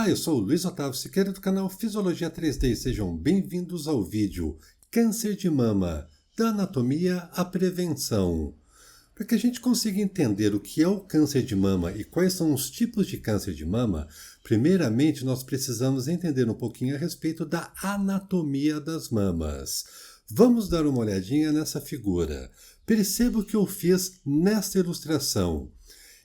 Olá, eu sou o Luiz Otávio Siqueira do canal Fisiologia 3D e sejam bem-vindos ao vídeo Câncer de Mama, da anatomia à prevenção. Para que a gente consiga entender o que é o câncer de mama e quais são os tipos de câncer de mama, primeiramente nós precisamos entender um pouquinho a respeito da anatomia das mamas. Vamos dar uma olhadinha nessa figura. Perceba o que eu fiz nesta ilustração.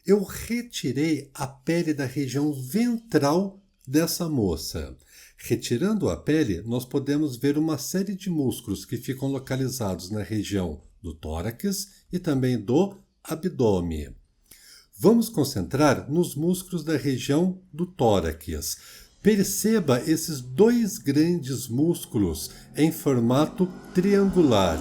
Eu retirei a pele da região ventral dessa moça. Retirando a pele, nós podemos ver uma série de músculos que ficam localizados na região do tórax e também do abdômen. Vamos concentrar nos músculos da região do tórax. Perceba esses dois grandes músculos em formato triangular.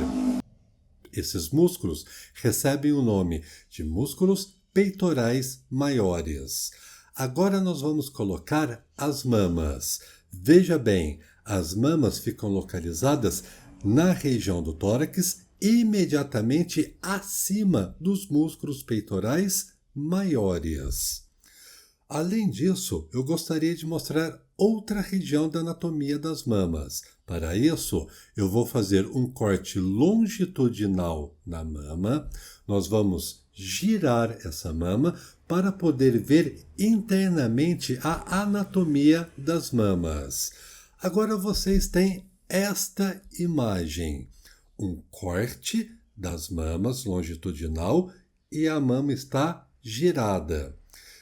Esses músculos recebem o nome de músculos peitorais maiores. Agora nós vamos colocar as mamas. Veja bem, as mamas ficam localizadas na região do tórax, imediatamente acima dos músculos peitorais maiores. Além disso, eu gostaria de mostrar outra região da anatomia das mamas. Para isso, eu vou fazer um corte longitudinal na mama. Nós vamos girar essa mama para poder ver internamente a anatomia das mamas. Agora vocês têm esta imagem, um corte das mamas longitudinal e a mama está girada.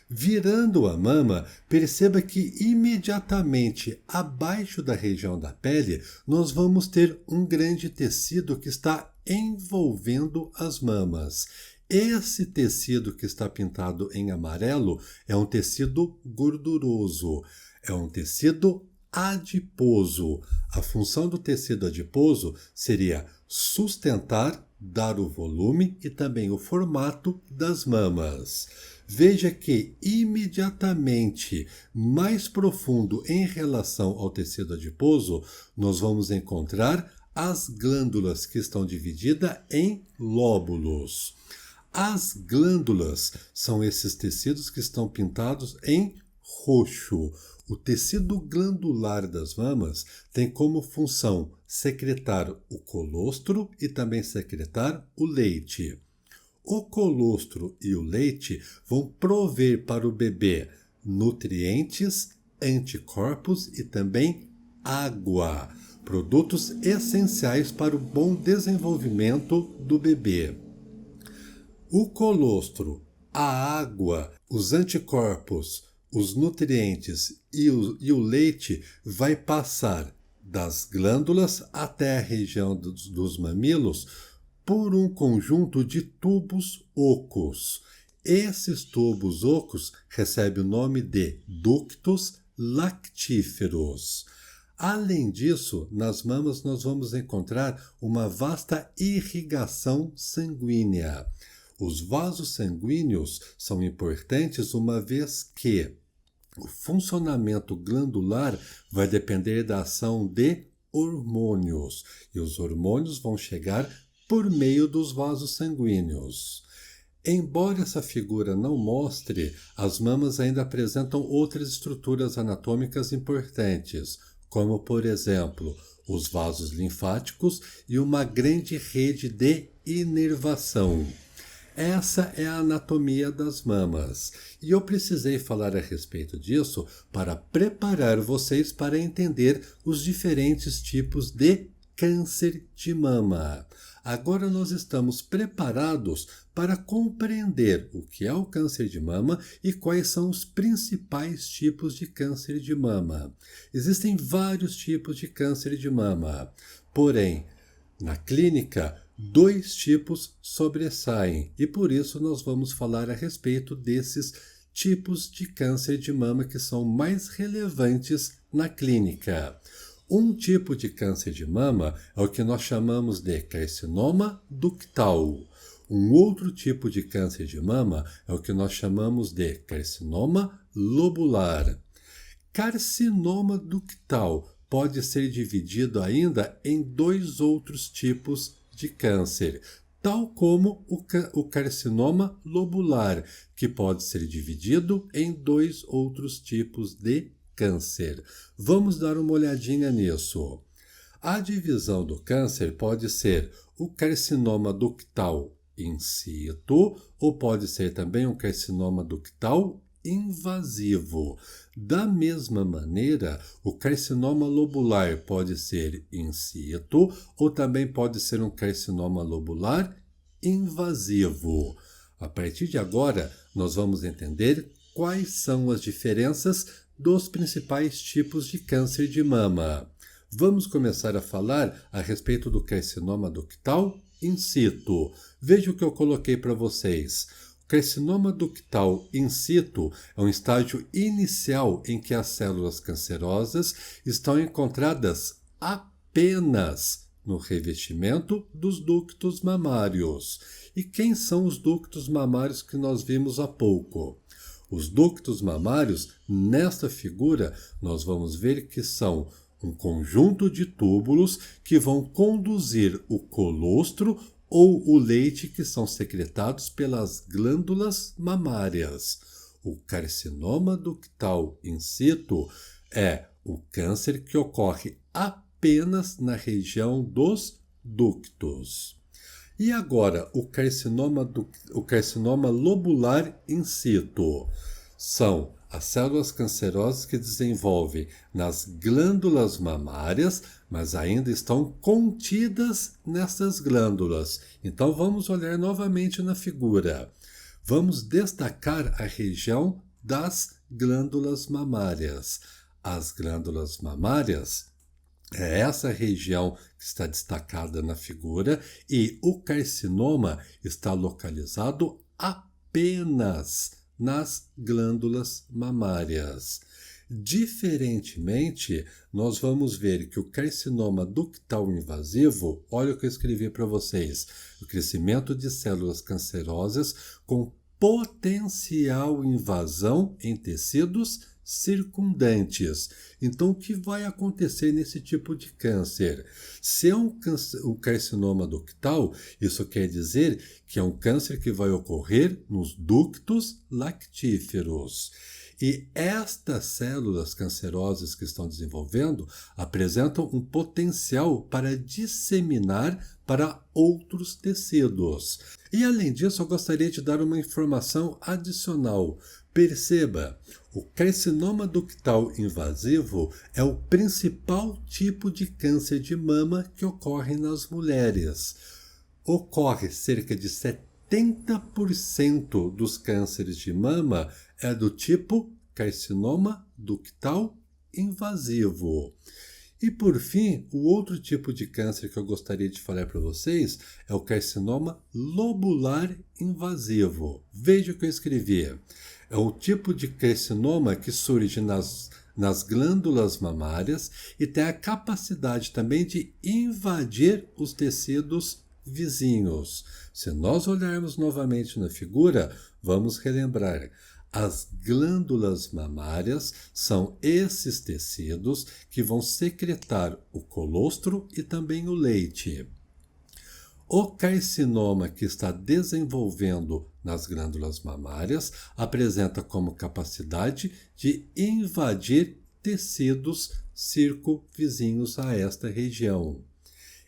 Virando a mama, perceba que imediatamente abaixo da região da pele, nós vamos ter um grande tecido que está envolvendo as mamas. Esse tecido que está pintado em amarelo é um tecido gorduroso, é um tecido adiposo. A função do tecido adiposo seria sustentar, dar o volume e também o formato das mamas. Veja que imediatamente mais profundo em relação ao tecido adiposo, nós vamos encontrar as glândulas que estão divididas em lóbulos. As glândulas são esses tecidos que estão pintados em roxo. O tecido glandular das mamas tem como função secretar o colostro e também secretar o leite. O colostro e o leite vão prover para o bebê nutrientes, anticorpos e também água, produtos essenciais para o bom desenvolvimento do bebê. O colostro, a água, os anticorpos, os nutrientes e o leite vai passar das glândulas até a região dos mamilos por um conjunto de tubos ocos. Esses tubos ocos recebem o nome de ductos lactíferos. Além disso, nas mamas nós vamos encontrar uma vasta irrigação sanguínea. Os vasos sanguíneos são importantes uma vez que o funcionamento glandular vai depender da ação de hormônios, e os hormônios vão chegar por meio dos vasos sanguíneos. Embora essa figura não mostre, as mamas ainda apresentam outras estruturas anatômicas importantes, como, por exemplo, os vasos linfáticos e uma grande rede de inervação. Essa é a anatomia das mamas, e eu precisei falar a respeito disso para preparar vocês para entender os diferentes tipos de câncer de mama. Agora nós estamos preparados para compreender o que é o câncer de mama e quais são os principais tipos de câncer de mama. Existem vários tipos de câncer de mama, porém, na clínica, 2 tipos sobressaem e por isso nós vamos falar a respeito desses tipos de câncer de mama que são mais relevantes na clínica. Um tipo de câncer de mama é o que nós chamamos de carcinoma ductal. Um outro tipo de câncer de mama é o que nós chamamos de carcinoma lobular. Carcinoma ductal pode ser dividido ainda em 2 outros tipos de câncer, tal como o carcinoma lobular, que pode ser dividido em 2 outros tipos de câncer. Vamos dar uma olhadinha nisso. A divisão do câncer pode ser o carcinoma ductal in situ ou pode ser também um carcinoma ductal invasivo. Da mesma maneira, o carcinoma lobular pode ser in situ ou também pode ser um carcinoma lobular invasivo. A partir de agora, nós vamos entender quais são as diferenças dos principais tipos de câncer de mama. Vamos começar a falar a respeito do carcinoma ductal in situ. Veja o que eu coloquei para vocês. O carcinoma ductal in situ é um estágio inicial em que as células cancerosas estão encontradas apenas no revestimento dos ductos mamários. E quem são os ductos mamários que nós vimos há pouco? Os ductos mamários, nesta figura, nós vamos ver que são um conjunto de túbulos que vão conduzir o colostro ou o leite que são secretados pelas glândulas mamárias. O carcinoma ductal in situ é o câncer que ocorre apenas na região dos ductos. E agora, o carcinoma lobular in situ são as células cancerosas que desenvolvem nas glândulas mamárias, mas ainda estão contidas nessas glândulas. Então vamos olhar novamente na figura. Vamos destacar a região das glândulas mamárias. As glândulas mamárias é essa região que está destacada na figura e o carcinoma está localizado apenas nas glândulas mamárias. Diferentemente, nós vamos ver que o carcinoma ductal invasivo, olha o que eu escrevi para vocês, o crescimento de células cancerosas com potencial invasão em tecidos circundantes. Então, o que vai acontecer nesse tipo de câncer? Se é um carcinoma ductal, isso quer dizer que é um câncer que vai ocorrer nos ductos lactíferos. E estas células cancerosas que estão desenvolvendo apresentam um potencial para disseminar para outros tecidos. E além disso, eu gostaria de dar uma informação adicional. Perceba, o carcinoma ductal invasivo é o principal tipo de câncer de mama que ocorre nas mulheres. Ocorre cerca de 70% dos cânceres de mama é do tipo carcinoma ductal invasivo. E por fim, o outro tipo de câncer que eu gostaria de falar para vocês é o carcinoma lobular invasivo. Veja o que eu escrevi. É um tipo de carcinoma que surge nas glândulas mamárias e tem a capacidade também de invadir os tecidos vizinhos. Se nós olharmos novamente na figura, vamos relembrar. As glândulas mamárias são esses tecidos que vão secretar o colostro e também o leite. O carcinoma que está desenvolvendo nas glândulas mamárias apresenta como capacidade de invadir tecidos circunvizinhos a esta região.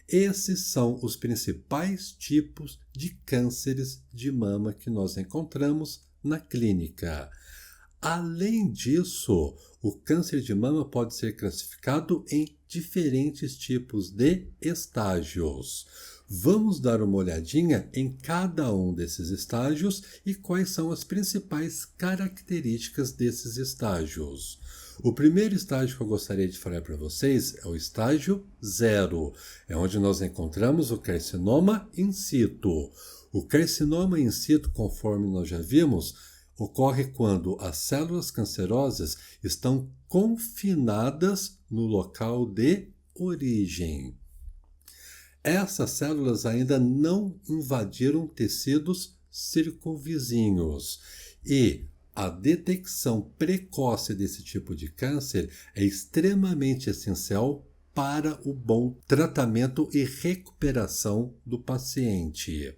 Esses são os principais tipos de cânceres de mama que nós encontramos na clínica. Além disso, o câncer de mama pode ser classificado em diferentes tipos de estágios. Vamos dar uma olhadinha em cada um desses estágios e quais são as principais características desses estágios. O primeiro estágio que eu gostaria de falar para vocês é o estágio 0, é onde nós encontramos o carcinoma in situ. O carcinoma in situ, conforme nós já vimos, ocorre quando as células cancerosas estão confinadas no local de origem. Essas células ainda não invadiram tecidos circunvizinhos e a detecção precoce desse tipo de câncer é extremamente essencial para o bom tratamento e recuperação do paciente.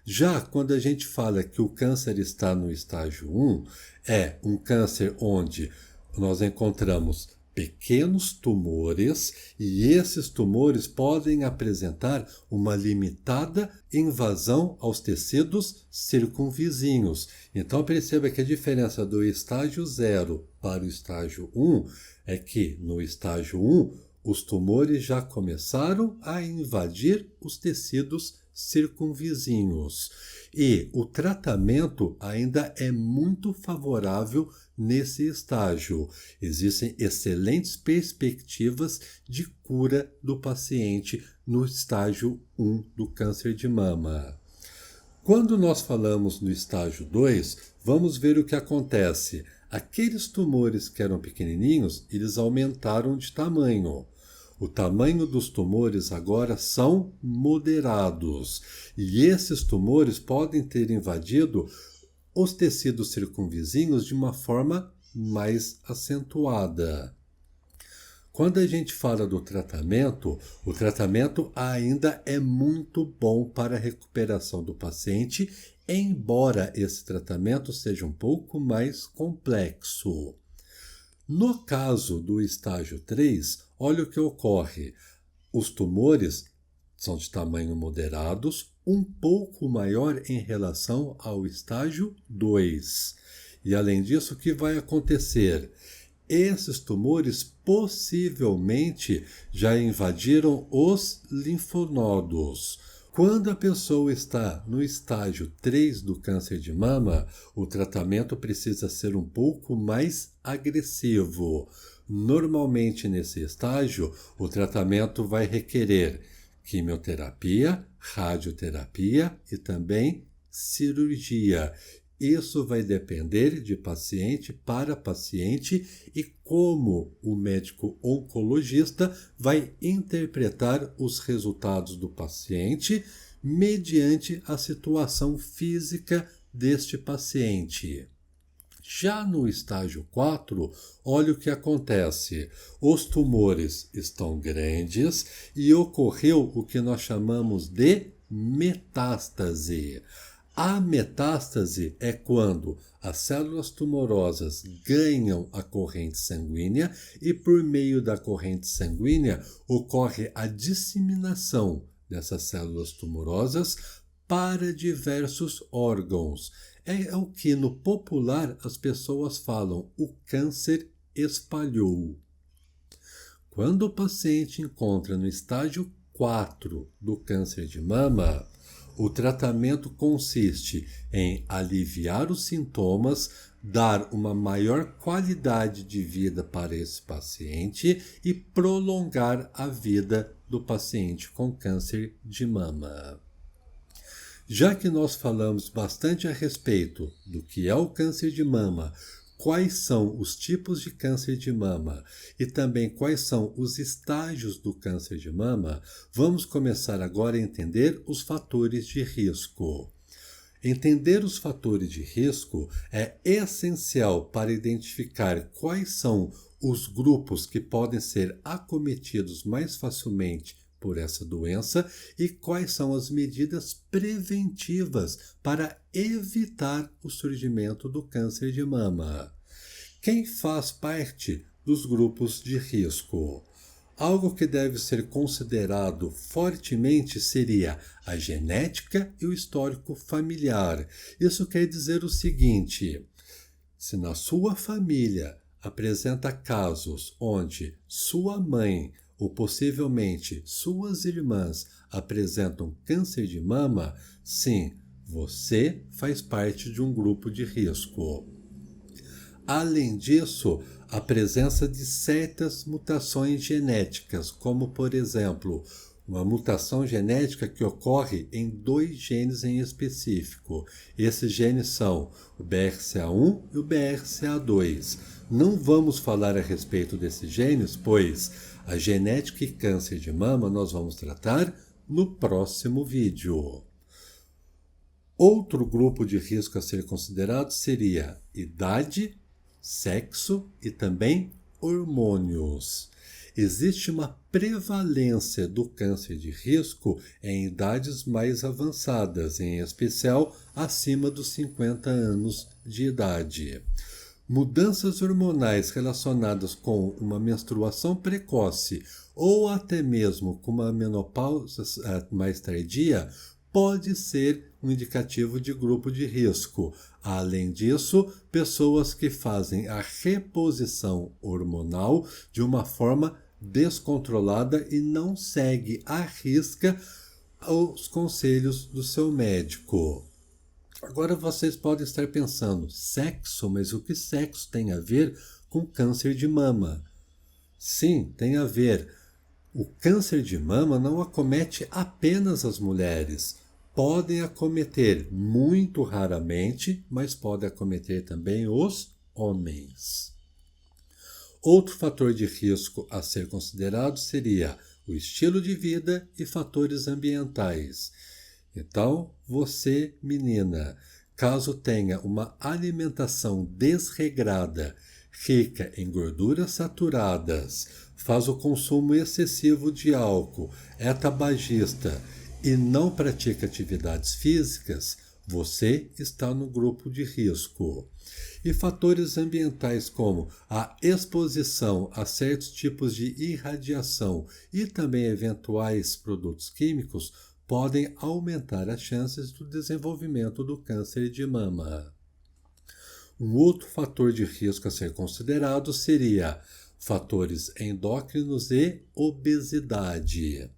Já quando a gente fala que o câncer está no estágio 1, é um câncer onde nós encontramos pequenos tumores e esses tumores podem apresentar uma limitada invasão aos tecidos circunvizinhos. Então perceba que a diferença do estágio 0 para o estágio 1 é que no estágio 1 os tumores já começaram a invadir os tecidos circunvizinhos. E o tratamento ainda é muito favorável nesse estágio. Existem excelentes perspectivas de cura do paciente no estágio 1 do câncer de mama. Quando nós falamos no estágio 2, vamos ver o que acontece. Aqueles tumores que eram pequenininhos, eles aumentaram de tamanho. O tamanho dos tumores agora são moderados. E esses tumores podem ter invadido os tecidos circunvizinhos de uma forma mais acentuada. Quando a gente fala do tratamento, o tratamento ainda é muito bom para a recuperação do paciente, embora esse tratamento seja um pouco mais complexo. No caso do estágio 3, olha o que ocorre. Os tumores são de tamanho moderados, um pouco maior em relação ao estágio 2. E além disso, o que vai acontecer? Esses tumores possivelmente já invadiram os linfonodos. Quando a pessoa está no estágio 3 do câncer de mama, o tratamento precisa ser um pouco mais agressivo. Normalmente, nesse estágio, o tratamento vai requerer quimioterapia, radioterapia e também cirurgia. Isso vai depender de paciente para paciente e como o médico oncologista vai interpretar os resultados do paciente mediante a situação física deste paciente. Já no estágio 4, olha o que acontece. Os tumores estão grandes e ocorreu o que nós chamamos de metástase. A metástase é quando as células tumorosas ganham a corrente sanguínea e, por meio da corrente sanguínea, ocorre a disseminação dessas células tumorosas para diversos órgãos. É o que no popular as pessoas falam, o câncer espalhou. Quando o paciente encontra no estágio 4 do câncer de mama, o tratamento consiste em aliviar os sintomas, dar uma maior qualidade de vida para esse paciente e prolongar a vida do paciente com câncer de mama. Já que nós falamos bastante a respeito do que é o câncer de mama, quais são os tipos de câncer de mama e também quais são os estágios do câncer de mama, vamos começar agora a entender os fatores de risco. Entender os fatores de risco é essencial para identificar quais são os grupos que podem ser acometidos mais facilmente por essa doença e quais são as medidas preventivas para evitar o surgimento do câncer de mama. Quem faz parte dos grupos de risco? Algo que deve ser considerado fortemente seria a genética e o histórico familiar. Isso quer dizer o seguinte: se na sua família apresenta casos onde sua mãe ou possivelmente suas irmãs apresentam câncer de mama, sim, você faz parte de um grupo de risco. Além disso, a presença de certas mutações genéticas, como por exemplo, uma mutação genética que ocorre em 2 genes em específico. Esses genes são o BRCA1 e o BRCA2. Não vamos falar a respeito desses genes, pois a genética e câncer de mama nós vamos tratar no próximo vídeo. Outro grupo de risco a ser considerado seria idade, sexo e também hormônios. Existe uma prevalência do câncer de risco em idades mais avançadas, em especial acima dos 50 anos de idade. Mudanças hormonais relacionadas com uma menstruação precoce ou até mesmo com uma menopausa mais tardia pode ser um indicativo de grupo de risco. Além disso, pessoas que fazem a reposição hormonal de uma forma descontrolada e não segue à risca os conselhos do seu médico. Agora vocês podem estar pensando, sexo, mas o que sexo tem a ver com câncer de mama? Sim, tem a ver. O câncer de mama não acomete apenas as mulheres. Podem acometer muito raramente, mas pode acometer também os homens. Outro fator de risco a ser considerado seria o estilo de vida e fatores ambientais. Então, você, menina, caso tenha uma alimentação desregrada, rica em gorduras saturadas, faz o consumo excessivo de álcool, é tabagista e não pratica atividades físicas, você está no grupo de risco. E fatores ambientais como a exposição a certos tipos de irradiação e também eventuais produtos químicos podem aumentar as chances do desenvolvimento do câncer de mama. Um outro fator de risco a ser considerado seria fatores endócrinos e obesidade.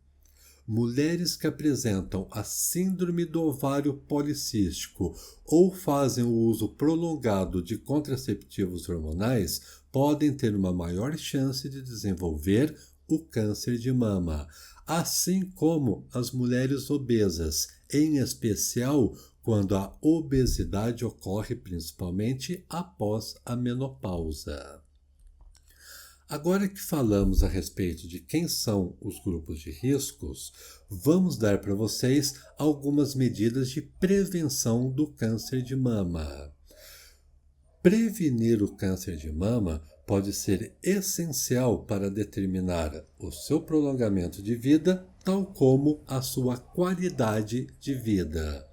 Mulheres que apresentam a síndrome do ovário policístico ou fazem o uso prolongado de contraceptivos hormonais podem ter uma maior chance de desenvolver o câncer de mama, assim como as mulheres obesas, em especial quando a obesidade ocorre principalmente após a menopausa. Agora que falamos a respeito de quem são os grupos de riscos, vamos dar para vocês algumas medidas de prevenção do câncer de mama. Prevenir o câncer de mama pode ser essencial para determinar o seu prolongamento de vida, tal como a sua qualidade de vida.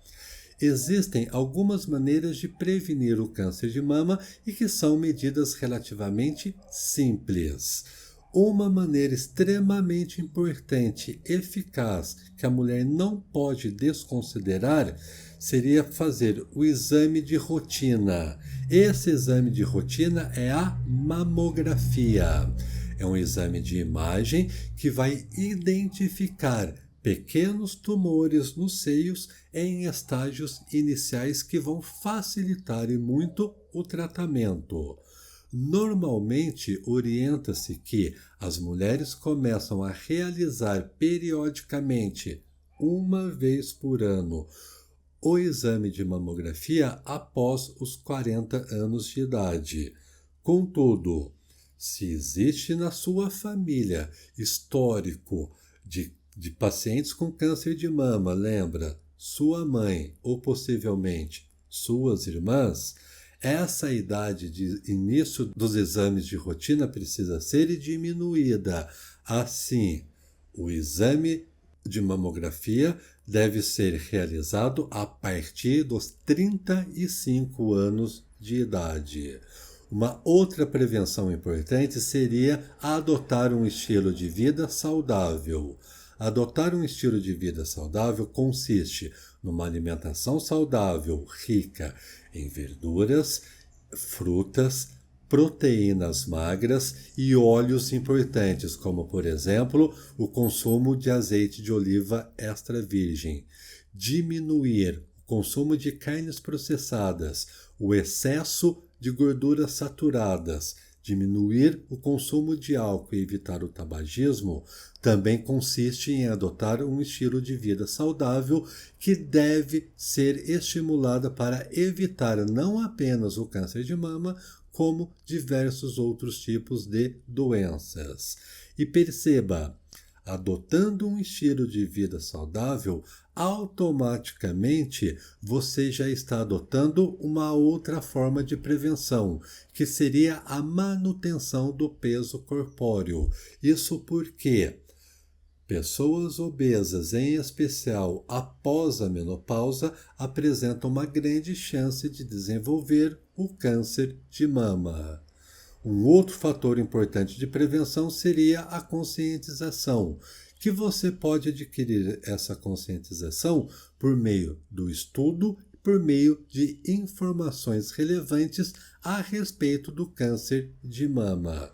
Existem algumas maneiras de prevenir o câncer de mama e que são medidas relativamente simples. Uma maneira extremamente importante, eficaz, que a mulher não pode desconsiderar, seria fazer o exame de rotina. Esse exame de rotina é a mamografia. É um exame de imagem que vai identificar pequenos tumores nos seios em estágios iniciais que vão facilitar muito o tratamento. Normalmente, orienta-se que as mulheres começam a realizar periodicamente, uma vez por ano, o exame de mamografia após os 40 anos de idade. Contudo, se existe na sua família histórico de pacientes com câncer de mama, lembra? Sua mãe ou possivelmente suas irmãs, essa idade de início dos exames de rotina precisa ser diminuída. Assim, o exame de mamografia deve ser realizado a partir dos 35 anos de idade. Uma outra prevenção importante seria adotar um estilo de vida saudável. Adotar um estilo de vida saudável consiste numa alimentação saudável rica em verduras, frutas, proteínas magras e óleos importantes, como, por exemplo, o consumo de azeite de oliva extra virgem. Diminuir o consumo de carnes processadas, o excesso de gorduras saturadas, diminuir o consumo de álcool e evitar o tabagismo também consiste em adotar um estilo de vida saudável que deve ser estimulado para evitar não apenas o câncer de mama, como diversos outros tipos de doenças. E perceba, adotando um estilo de vida saudável, automaticamente você já está adotando uma outra forma de prevenção, que seria a manutenção do peso corpóreo. Isso porque Pessoas obesas, em especial após a menopausa, apresentam uma grande chance de desenvolver o câncer de mama. Um outro fator importante de prevenção seria a conscientização, que você pode adquirir essa conscientização por meio do estudo, por meio de informações relevantes a respeito do câncer de mama.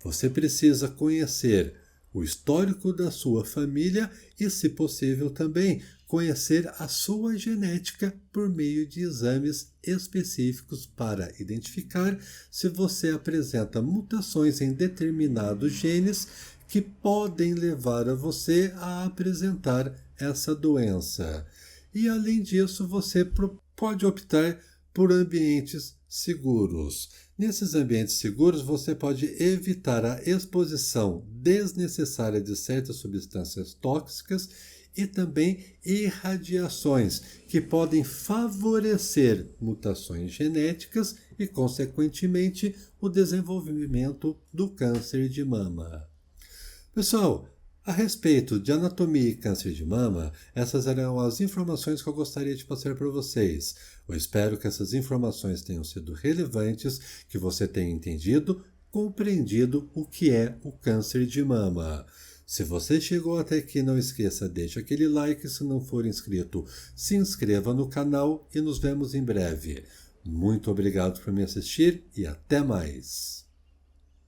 Você precisa conhecer o histórico da sua família e, se possível, também conhecer a sua genética por meio de exames específicos para identificar se você apresenta mutações em determinados genes que podem levar a você a apresentar essa doença. E, além disso, você pode optar por ambientes seguros. Nesses ambientes seguros, você pode evitar a exposição desnecessária de certas substâncias tóxicas e também irradiações, que podem favorecer mutações genéticas e, consequentemente, o desenvolvimento do câncer de mama. Pessoal, a respeito de anatomia e câncer de mama, essas eram as informações que eu gostaria de passar para vocês. Eu espero que essas informações tenham sido relevantes, que você tenha entendido, compreendido o que é o câncer de mama. Se você chegou até aqui, não esqueça, deixe aquele like. Se não for inscrito, se inscreva no canal e nos vemos em breve. Muito obrigado por me assistir e até mais!